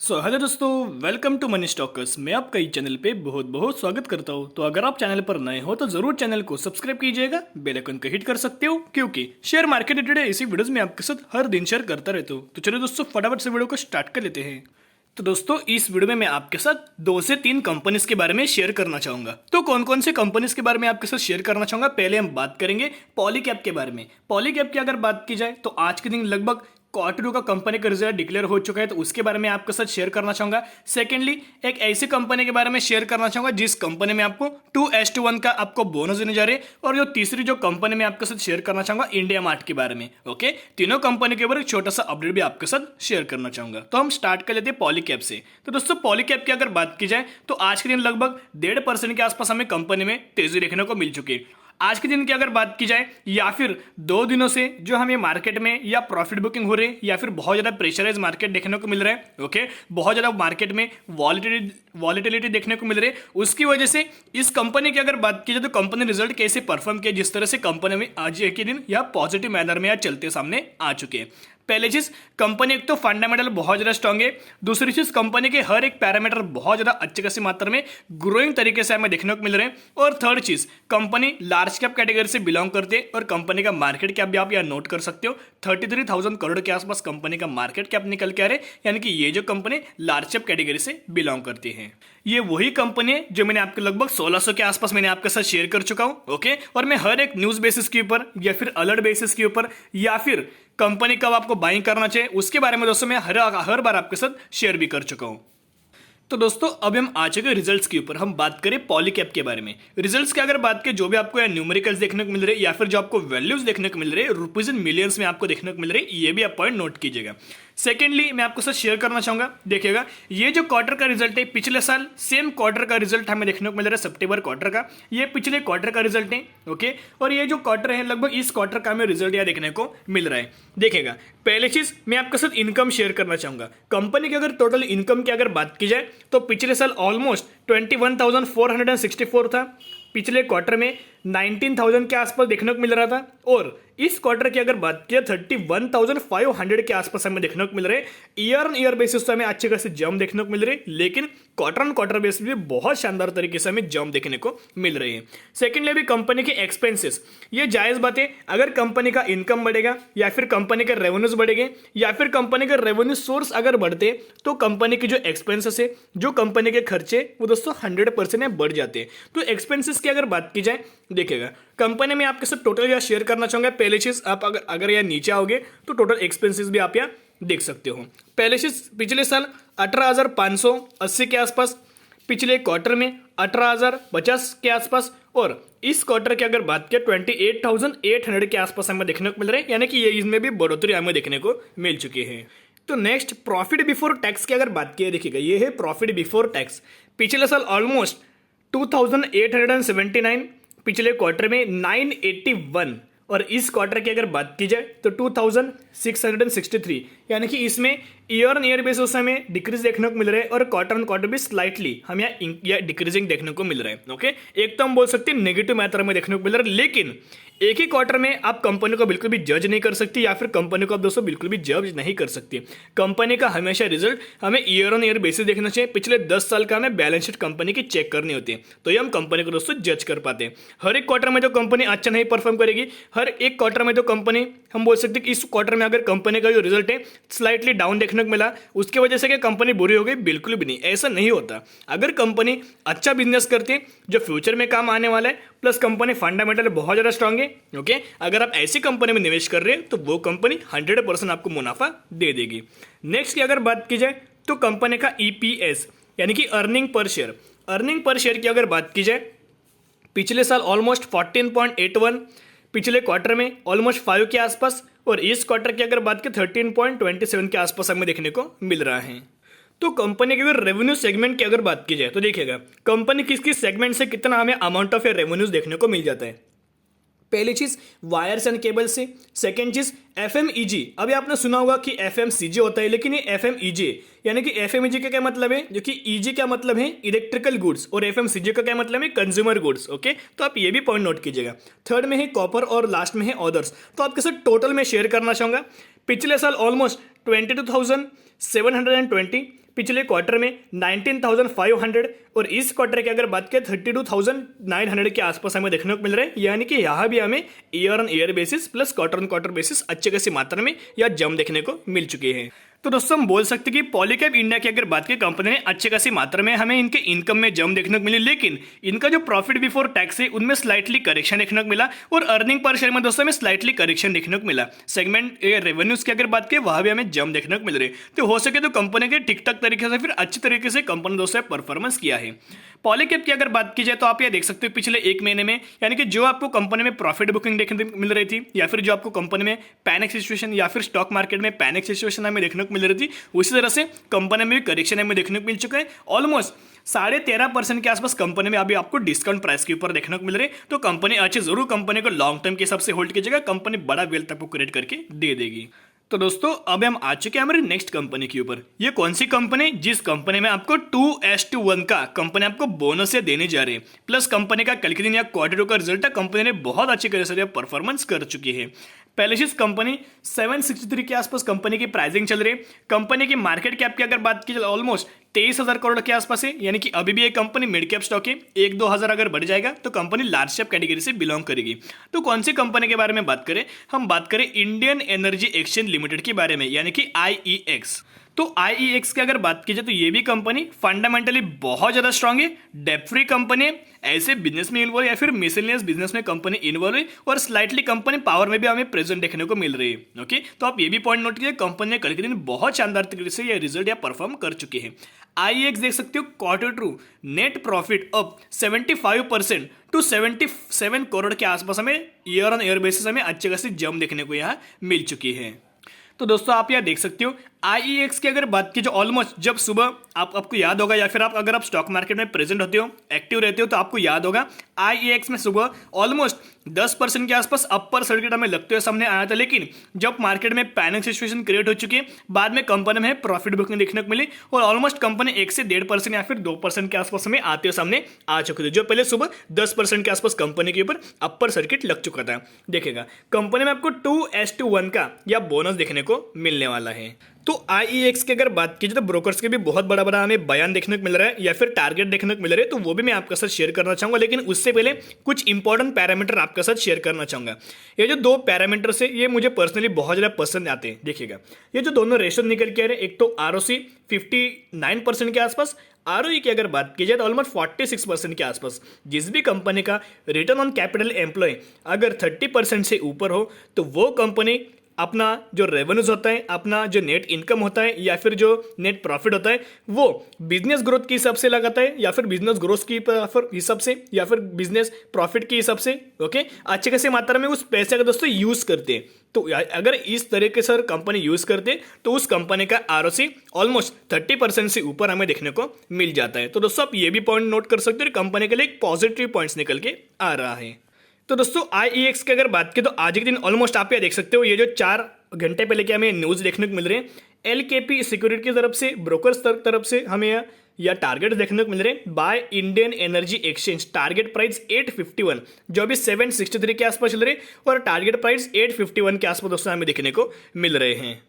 Hello दोस्तों, welcome to money stalkers. मैं आपका इस चैनल पे बहुत बहुत स्वागत करता हूँ। तो अगर आप चैनल पर नए हो तो जरूर चैनल को सब्सक्राइब कीजिएगा, बेल आइकन को हिट कर सकते हो क्योंकि शेयर मार्केट रिलेटेड ऐसी वीडियोस मैं आपके साथ हर दिन शेयर करता रहता हूँ। तो चलिए दोस्तों, फटाफट से वीडियो को स्टार्ट कर लेते हैं। तो दोस्तों, इस वीडियो में मैं आपके साथ 2 से 3 कंपनीज के बारे में शेयर करना चाहूंगा। तो कौन कौन से कंपनीज के बारे में आपके साथ शेयर करना चाहूंगा, पहले हम बात करेंगे पॉलीकैब के बारे में। पॉलीकैब की अगर बात की जाए तो आज के दिन लगभग क्वार्टर का कंपनी का रिजल्ट डिक्लेयर हो चुका है, तो उसके बारे में आपके साथ शेयर करना चाहूंगा। सेकेंडली, एक ऐसी कंपनी के बारे में शेयर करना चाहूंगा जिस कंपनी में आपको 2:1 का आपको बोनस देने जा रहे हैं। और जो तीसरी जो कंपनी में आपके साथ शेयर करना चाहूंगा, इंडिया मार्ट के बारे में। ओके, तीनों कंपनी के ऊपर एक छोटा सा अपडेट भी आपके साथ शेयर करना चाहूंगा। तो हम स्टार्ट कर लेते हैं पॉलीकैब से। तो दोस्तों, पॉलीकैब की अगर बात की जाए तो आज के दिन लगभग 1.5% के आसपास हमें कंपनी में तेजी देखने को मिल चुकी है। आज के दिन की अगर बात की जाए या फिर 2 दिनों से जो हमें मार्केट में या प्रॉफिट बुकिंग हो रही है या फिर बहुत ज्यादा प्रेशराइज मार्केट देखने को मिल रहा है। ओके, बहुत ज्यादा मार्केट में वॉलिटिलिटी देखने को मिल रही है। उसकी वजह से इस कंपनी की अगर बात की जाए तो कंपनी रिजल्ट कैसे परफॉर्म किया, जिस तरह से कंपनी में आज के दिन या पॉजिटिव मैनर में आज चलते सामने आ चुके हैं। पहली चीज, कंपनी एक तो फंडामेंटल बहुत ज्यादा स्ट्रांग है। दूसरी चीज, कंपनी के हर एक पैरामीटर बहुत ज्यादा अच्छी खासी मात्रा में ग्रोइंग तरीके से हमें देखने को मिल रहे हैं। और थर्ड चीज, कंपनी लार्ज कैप कैटेगरी से बिलोंग करती है और कंपनी का मार्केट कैप भी आप यहाँ नोट कर सकते हो। 33,000 करोड़ के आसपास कंपनी का मार्केट कैप निकल के आ रहे हैं, यानी कि ये जो कंपनी लार्ज कैप कैटेगरी से बिलोंग करती है। ये वही कंपनी है जो मैंने आपके लगभग 1600 के आसपास मैंने आपके साथ शेयर कर चुका हूं। ओके, और मैं हर एक न्यूज बेसिस के ऊपर या फिर अलर्ट बेसिस के ऊपर या फिर कंपनी कब आपको बाइंग करना चाहिए उसके बारे में दोस्तों मैं हर बार आपके साथ शेयर भी कर चुका हूं। तो दोस्तों, अब हम आ चुके रिजल्ट्स के ऊपर। हम बात करें पॉलीकैब के बारे में। रिजल्ट्स की अगर बात करें, जो भी आपको यहाँ न्यूमेरिकल्स देखने को मिल रहे हैं या फिर जो आपको वैल्यूज देखने को मिल रहे हैं, रुपीज इन मिलियंस में आपको देखने को मिल रहे हैं, ये भी आप पॉइंट नोट कीजिएगा। सेकेंडली, मैं आपको साथ शेयर करना चाहूंगा, देखिएगा ये जो क्वार्टर का रिजल्ट है, पिछले साल सेम क्वार्टर का रिजल्ट हमें देखने को मिल रहा है, सितंबर क्वार्टर का। ये पिछले क्वार्टर का रिजल्ट है। ओके, और ये जो क्वार्टर है लगभग इस क्वार्टर का हमें रिजल्ट यहाँ देखने को मिल रहा है। देखिएगा, पहले चीज मैं आपके साथ इनकम शेयर करना चाहूंगा। कंपनी की अगर टोटल इनकम की अगर बात की जाए तो पिछले साल ऑलमोस्ट 21,464 था। पिछले क्वार्टर में 19,000 के आसपास देखने को मिल रहा था। और इस क्वार्टर की अगर बात की 31,500 के आसपास हमें देखने को मिल रहे हैं। ईयर ऑन ईयर बेसिस तो हमें अच्छे खासे जंप देखने को मिल रहे हैं, लेकिन क्वार्टर ऑन क्वार्टर बेसिस भी बहुत शानदार तरीके से हमें जंप देखने को मिल रही है। सेकेंडली, भी कंपनी के एक्सपेंसेस, ये जायज बात है। अगर कंपनी का इनकम बढ़ेगा या फिर कंपनी के रेवेन्यूज बढ़ेंगे या फिर कंपनी के रेवेन्यू सोर्स अगर बढ़ते तो कंपनी की जो एक्सपेंसेस है, जो कंपनी के खर्चे, वो दोस्तों 100% बढ़ जाते हैं। तो एक्सपेंसेस की अगर बात की जाए, देखिएगा कंपनी में आपके साथ टोटल यहाँ शेयर करना चाहूंगा। पहले चीज, आप अगर यहाँ नीचे आओगे तो टोटल एक्सपेंसेस भी आप यहाँ देख सकते हो। पहले चीज, पिछले साल 18,580 के आसपास, पिछले क्वार्टर में 18,050 के आसपास, और इस क्वार्टर की अगर बात करें 28,800 के आसपास हमें देखने को मिल रहे हैं, यानी कि ये इसमें भी बढ़ोतरी हमें देखने को मिल चुकी है। तो नेक्स्ट, प्रॉफिट बिफोर टैक्स की अगर बात की, देखिएगा ये है प्रॉफिट बिफोर टैक्स। पिछले साल ऑलमोस्ट 2,879, पिछले क्वार्टर में 981, और इस क्वार्टर की अगर बात की जाए तो 2,663, यानी कि इसमें ईयर ऑन ईयर बेसिस हमें डिक्रीज देखने को मिल रहा है और क्वार्टर ऑन क्वार्टर भी स्लाइटली हम यहाँ डिक्रीजिंग देखने को मिल रहा है। ओके, एक तो हम बोल सकते हैं नेगेटिव मात्रा में देखने को मिल रहा है, लेकिन एक ही क्वार्टर में आप कंपनी को बिल्कुल भी जज नहीं कर सकती या फिर कंपनी को आप दोस्तों बिल्कुल भी जज नहीं कर सकती। कंपनी का हमेशा रिजल्ट हमें ईयर ऑन ईयर बेसिस देखना चाहिए। पिछले 10 साल का हमें बैलेंस शीट कंपनी की चेक करनी होती है, तो ये हम कंपनी को दोस्तों जज कर पाते हैं। हर एक क्वार्टर में जो कंपनी अच्छा नहीं परफॉर्म करेगी, हर एक क्वार्टर में जो कंपनी, हम बोल सकते हैं कि इस क्वार्टर में अगर कंपनी का जो रिजल्ट है स्लाइटली डाउन देखने को मिला, उसकी वजह से क्या कंपनी बुरी हो गई, बिल्कुल भी नहीं, ऐसा नहीं होता। अगर कंपनी अच्छा बिजनेस करती है जो फ्यूचर में काम आने वाला है, प्लस कंपनी फंडामेंटल बहुत ज्यादा स्ट्रांग है, ओके, अगर आप ऐसी कंपनी में निवेश कर रहे हैं तो वो कंपनी 100% आपको मुनाफा दे देगी। नेक्स्ट की अगर बात की जाए तो कंपनी का ईपीएस, यानी कि अर्निंग पर शेयर की अगर बात की जाए, पिछले साल ऑलमोस्ट 14.81, पिछले क्वार्टर में ऑलमोस्ट 5 के आसपास, और इस क्वार्टर की अगर बात की 13.27 के आसपास हमें देखने को मिल रहा है। तो कंपनी के अगर रेवेन्यू सेगमेंट की अगर बात की जाए तो देखिएगा कंपनी किस किस सेगमेंट से कितना हमें अमाउंट ऑफ रेवेन्यूज देखने को मिल जाता है। पहली चीज वायर्स एंड केबल से, सेकंड चीज एफएमईजी। अभी आपने सुना होगा कि एफएमसीजी होता है, लेकिन ये एफएमईजी है, यानी कि एफएमईजी का क्या मतलब है, जो कि ईजी का मतलब है इलेक्ट्रिकल गुड्स और एफएमसीजी का क्या मतलब है, कंज्यूमर गुड्स। ओके, तो आप ये भी पॉइंट नोट कीजिएगा। थर्ड में है कॉपर और लास्ट में है अदर्स। तो आपके साथ टोटल में शेयर करना चाहूंगा, पिछले साल ऑलमोस्ट 22,720, पिछले क्वार्टर में 19,500 और इस क्वार्टर की अगर बात करें 32,900 के आसपास हमें देखने को मिल रहा है, यानी कि यहाँ भी हमें year on year basis plus quarter on quarter basis अच्छे खासी मात्रा में यह जंप देखने को मिल चुके हैं। तो दोस्तों हम बोल सकते हैं कि पॉलीकैब इंडिया की अगर बात करें कंपनी ने अच्छी खासी मात्रा में हमें इनके इनकम में जंप देखने को मिली, लेकिन इनका जो प्रॉफिट बिफोर टैक्स है उनमें स्लाइटली करेक्शन देखने को मिला और अर्निंग पर शेयर में दोस्तों हमें स्लाइटली करेक्शन देखने को मिला। सेगमेंट रेवेन्यूज की अगर बात करें वहां भी हमें जंप देखने को मिल रही है। तो हो सके तो कंपनी के ठीक ठाक तरीके से फिर अच्छी तरीके से कंपनी दोस्तों परफॉर्मेंस किया है। पॉलीकैब की अगर बात की जाए तो आप ये देख सकते हो पिछले एक महीने में, यानी कि जो आपको कंपनी में प्रॉफिट बुकिंग देखने को मिल रही थी या फिर जो आपको कंपनी में पैनिक सिचुएशन या फिर स्टॉक मार्केट में पैनिक सिचुएशन हमें देखने को मिल रही थी, उसी तरह से कंपनी में भी करेक्शन हमें देखने को मिल चुका है। ऑलमोस्ट 13.5% के आसपास कंपनी में अभी आपको डिस्काउंट प्राइस के ऊपर देखने को मिल रही है। तो कंपनी अच्छी जरूर कंपनी को लॉन्ग टर्म के हिसाब से होल्ड कीजिएगा, कंपनी बड़ा वेल्थ आपको क्रिएट करके दे देगी। तो दोस्तों अब हम आ चुके हैं हमारी नेक्स्ट कंपनी के ऊपर। ये कौन सी कंपनी, जिस कंपनी में आपको 2:1 का कंपनी आपको बोनस से देने जा रही है, प्लस कंपनी का कल के दिन या क्वार्टर का रिजल्ट है, कंपनी ने बहुत अच्छी तरह से परफॉर्मेंस कर चुकी है। पहले चीज कंपनी 763 के आसपास कंपनी की प्राइसिंग चल रही है। कंपनी की मार्केट कैप की अगर बात की जाए ऑलमोस्ट 23,000 करोड़ के आसपास है, यानी कि अभी भी एक कंपनी मिड कैप स्टॉक है। 1-2 हजार अगर बढ़ जाएगा तो कंपनी लार्ज कैप कैटेगरी से बिलोंग करेगी। तो कौन सी कंपनी के बारे में बात करें, हम बात करें इंडियन एनर्जी एक्सचेंज लिमिटेड के बारे में, यानी कि IEX। तो IEX की अगर बात की जाए तो ये भी कंपनी फंडामेंटली बहुत ज्यादा स्ट्रांग है, डेट फ्री कंपनी है, ऐसे बिजनेस में इन्वॉल्व या फिर मिसलेनियस बिजनेस में कंपनी इन्वॉल्व है और स्लाइटली कंपनी पावर में भी हमें प्रेजेंट देखने को मिल रही है। ओके, तो आप ये भी पॉइंट नोट कीजिए, कंपनी ने कल के दिन बहुत शानदार तरीके से ये रिजल्ट या परफॉर्म कर चुके हैं। IEX देख सकते हो quarter to net profit up 75% to 77 crore के आसपास हमें ईयर ऑन ईयर बेसिस हमें अच्छे खासी जंप देखने को यहाँ मिल चुकी है। तो दोस्तों आप यहाँ देख सकते हो IEX की अगर बात की जो ऑलमोस्ट जब सुबह आपको याद होगा या फिर अगर आप स्टॉक मार्केट में प्रेजेंट होते हो, एक्टिव रहते हो, तो आपको याद होगा IEX में सुबह ऑलमोस्ट 10% के आसपास अपर सर्किट हमें लगते हुए सामने आया था, लेकिन जब मार्केट में पैनिक सिचुएशन क्रिएट हो चुकी है, बाद में कंपनी में प्रॉफिट बुकिंग देखने को मिली और ऑलमोस्ट कंपनी 1 से 1.5% या फिर 2% के आसपास हमें आते हुए सामने आ चुके थे, जो पहले सुबह 10% के आसपास कंपनी के ऊपर अपर सर्किट लग चुका था। देखिएगा कंपनी में आपको 2:1 का या बोनस देखने को मिलने वाला है। तो IEX की अगर बात की जाए तो ब्रोकर्स के भी बहुत बड़ा बड़ा हमें बयान देखने को मिल रहा है या फिर टारगेट देखने को मिल रहे हैं, तो वो भी मैं आपके साथ शेयर करना चाहूंगा, लेकिन उससे पहले कुछ इंपॉर्टेंट पैरामीटर आपके साथ शेयर करना चाहूंगा। ये जो 2 पैरामीटर है ये मुझे पर्सनली बहुत ज़्यादा पसंद आते हैं। देखिएगा ये जो दोनों रेशो निकल के आ रहे हैं, एक तो ROC 59% के आसपास, ROE की अगर बात की जाए तो ऑलमोस्ट 46% के आसपास। जिस भी कंपनी का रिटर्न ऑन कैपिटल एम्प्लॉय अगर 30% से ऊपर हो तो वो कंपनी अपना जो रेवेन्यूज होता है, अपना जो नेट इनकम होता है या फिर जो नेट प्रॉफिट होता है वो बिजनेस ग्रोथ के हिसाब से लगाता है या फिर बिजनेस ग्रोथ की हिसाब से या फिर बिजनेस प्रॉफिट के हिसाब से। ओके, अच्छे खासी मात्रा में उस पैसे का दोस्तों यूज करते हैं। तो अगर इस तरीके से कंपनी यूज करते तो उस कंपनी का ROC ऑलमोस्ट 30% से ऊपर हमें देखने को मिल जाता है। तो दोस्तों आप ये भी पॉइंट नोट कर सकते हो, कंपनी के लिए एक पॉजिटिव पॉइंट्स निकल के आ रहा है। तो दोस्तों IEX की अगर बात की तो आज के दिन ऑलमोस्ट आप ये देख सकते हो, ये जो 4 घंटे पहले के हमें न्यूज़ देखने को मिल रहे हैं LKP सिक्योरिटी की तरफ से, ब्रोकर्स तरफ से हमें या टारगेट देखने को मिल रहे हैं by Indian energy exchange. Target price 851 जो अभी 763 के आसपास चल रही है और टारगेट प्राइस 851 के आसपास दोस्तों हमें देखने को मिल रहे हैं।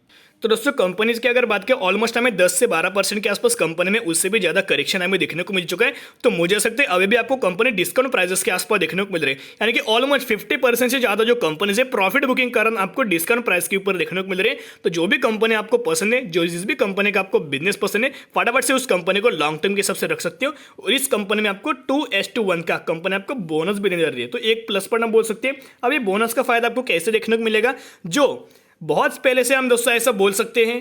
तो दोस्तों कंपनीज की अगर बात करें ऑलमोस्ट हमें 10 से 12% के आसपास कंपनी में उससे भी ज्यादा करेक्शन हमें देखने को मिल चुका है। तो मुझे सकते हैं अभी भी आपको कंपनी डिस्काउंट प्राइसेस के आसपास देखने को मिल रहे हैं, यानी कि ऑलमोस्ट 50% से ज्यादा जो कंपनी से प्रॉफिट बुकिंग कारण आपको डिस्काउंट प्राइस के ऊपर देखने को मिल रहे हैं। तो जो भी कंपनी आपको पसंद है, जो जिस भी कंपनी का आपको बिजनेस पसंद है, फटाफट से उस कंपनी को लॉन्ग टर्म के हिसाब से रख सकते हो। और इस कंपनी में आपको 2:1 का कंपनी आपको बोनस भी देने जा रही है, तो एक प्लस पॉइंट हम बोल सकते हैं। अब ये बोनस का फायदा आपको कैसे देखने को मिलेगा, जो बहुत पहले से हम दोस्तों ऐसा बोल सकते हैं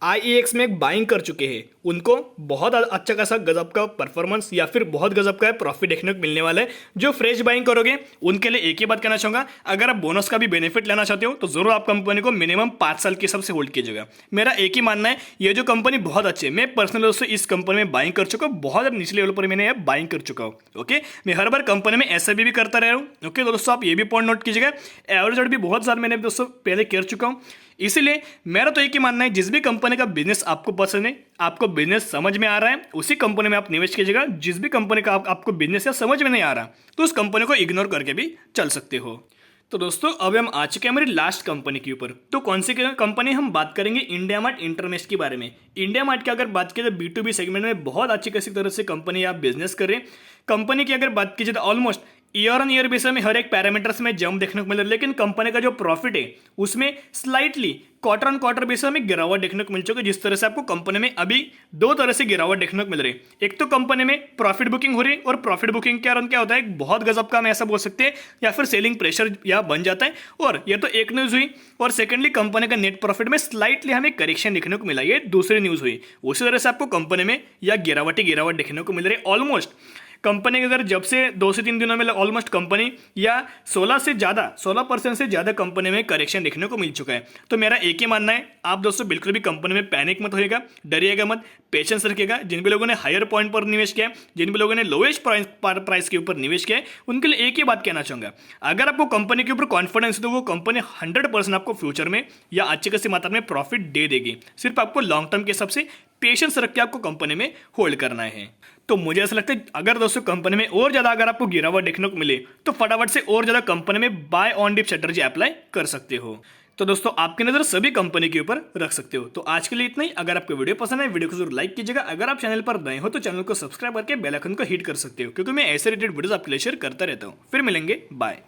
IEX में एक बाइंग कर चुके हैं, उनको बहुत अच्छा खासा गजब का परफॉर्मेंस या फिर बहुत गजब का प्रॉफिट देखने को मिलने वाला है। जो फ्रेश बाइंग करोगे उनके लिए एक ही बात कहना चाहूंगा, अगर आप बोनस का भी बेनिफिट लेना चाहते हो तो जरूर आप कंपनी को मिनिमम 5 साल के हिसाब से होल्ड कीजिएगा। मेरा एक ही मानना है, ये जो कंपनी बहुत अच्छी है, मैं पर्सनली दोस्तों इस कंपनी में बाइंग कर चुका हूँ, बहुत निचले लेवल पर मैंने बाइंग कर चुका हूँ। ओके, मैं हर बार कंपनी में SIP भी करता रहा हूँ। ओके, तो दोस्तों आप ये भी पॉइंट नोट कीजिएगा, एवरेज भी बहुत सारा मैंने दोस्तों पहले कर चुका हूँ। इसीलिए मेरा तो एक ही मानना है, जिस भी कंपनी का बिजनेस आपको पसंद है, आपको बिजनेस समझ में आ रहा है, उसी कंपनी में आप निवेश कीजिएगा। जिस भी कंपनी का आपको बिजनेस या समझ में नहीं आ रहा तो उस कंपनी को इग्नोर करके भी चल सकते हो। तो दोस्तों अब हम आ चुके हैं हमारी लास्ट कंपनी के ऊपर। तो कौन सी कंपनी हम बात करेंगे? इंडिया मार्ट इंटरमेश के बारे में। इंडिया मार्ट की अगर बात की तो B2B सेगमेंट में बहुत अच्छी खासी तरह से कंपनी आप बिजनेस करें। कंपनी की अगर बात की जाए तो almost year on year basis में हर एक पैरामीटर्स में जंप देखने को मिल रहा है, लेकिन कंपनी का जो प्रॉफिट है उसमें slightly quarter on quarter basis में गिरावट देखने को मिल चुकी है। जिस तरह से आपको कंपनी में अभी दो तरह से गिरावट देखने को मिल रही है। एक तो कंपनी में प्रॉफिट बुकिंग हो रही है, और प्रॉफिट बुकिंग के कारण क्या होता है, एक बहुत गजब का हम ऐसा बोल सकते हैं, या फिर सेलिंग प्रेशर या बन जाता है। और ये तो एक न्यूज हुई, और सेकंडली कंपनी का नेट प्रॉफिट में स्लाइटली हमें करेक्शन देखने को मिला, ये दूसरी न्यूज हुई। उसी तरह से आपको कंपनी में या गिरावट देखने को मिल रही है। ऑलमोस्ट कंपनी के अगर जब से 2 से 3 दिनों में ऑलमोस्ट कंपनी या 16% से ज़्यादा कंपनी में करेक्शन देखने को मिल चुका है। तो मेरा एक ही मानना है, आप दोस्तों बिल्कुल भी कंपनी में पैनिक मत होइएगा, डरिएगा मत, पेशेंस रखिएगा। जिन भी लोगों ने हायर पॉइंट पर निवेश किया है, जिन भी लोगों ने लोएस्ट प्राइस के ऊपर निवेश किया है, उनके लिए एक ही बात कहना चाहूँगा, अगर आपको कंपनी के ऊपर कॉन्फिडेंस है तो वो कंपनी 100% आपको फ्यूचर में या अच्छी खासी मात्रा में प्रॉफिट दे देगी। सिर्फ आपको लॉन्ग टर्म के हिसाब से पेशेंस रख के आपको कंपनी में होल्ड करना है। तो मुझे ऐसा लगता है अगर दोस्तों कंपनी में और ज्यादा अगर आपको गिरावट देखने को मिले तो फटाफट से और ज्यादा कंपनी में buy on dip strategy apply कर सकते हो। तो दोस्तों आपकी नजर सभी कंपनी के ऊपर रख सकते हो। तो आज के लिए इतना ही। अगर आपको वीडियो पसंद है, वीडियो को जरूर लाइक कीजिएगा। अगर आप चैनल पर नए हो तो चैनल को सब्सक्राइब करके बेल आइकन को हिट कर सकते हो, क्योंकि मैं ऐसे रिलेटेड वीडियोस आपके लिए शेयर करता रहता हूँ। फिर मिलेंगे, बाय।